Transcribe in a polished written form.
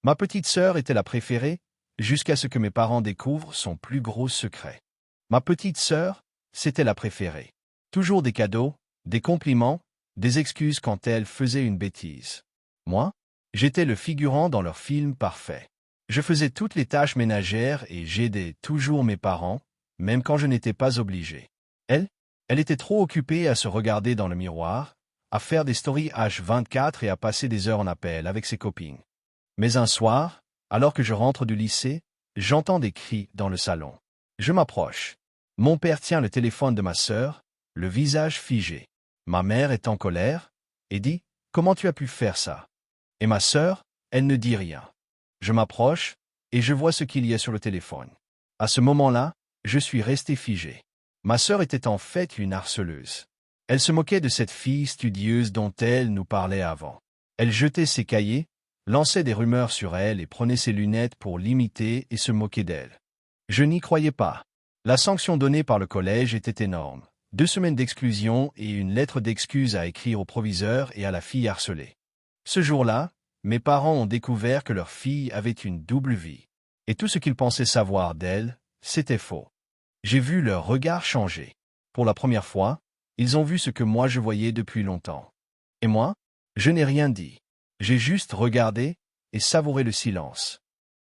Ma petite sœur était la préférée, jusqu'à ce que mes parents découvrent son plus gros secret. Ma petite sœur, c'était la préférée. Toujours des cadeaux, des compliments, des excuses quand elle faisait une bêtise. Moi, j'étais le figurant dans leur film parfait. Je faisais toutes les tâches ménagères et j'aidais toujours mes parents, même quand je n'étais pas obligé. Elle était trop occupée à se regarder dans le miroir, à faire des stories H24 et à passer des heures en appel avec ses copines. Mais un soir, alors que je rentre du lycée, j'entends des cris dans le salon. Je m'approche. Mon père tient le téléphone de ma sœur, le visage figé. Ma mère est en colère et dit « Comment tu as pu faire ça ?» Et ma sœur, elle ne dit rien. Je m'approche et je vois ce qu'il y a sur le téléphone. À ce moment-là, je suis resté figé. Ma sœur était en fait une harceleuse. Elle se moquait de cette fille studieuse dont elle nous parlait avant. Elle jetait ses cahiers, lançait des rumeurs sur elle et prenait ses lunettes pour l'imiter et se moquer d'elle. Je n'y croyais pas. La sanction donnée par le collège était énorme. 2 semaines d'exclusion et une lettre d'excuse à écrire au proviseur et à la fille harcelée. Ce jour-là, mes parents ont découvert que leur fille avait une double vie. Et tout ce qu'ils pensaient savoir d'elle, c'était faux. J'ai vu leur regard changer. Pour la première fois, ils ont vu ce que moi je voyais depuis longtemps. Et moi, je n'ai rien dit. J'ai juste regardé et savouré le silence.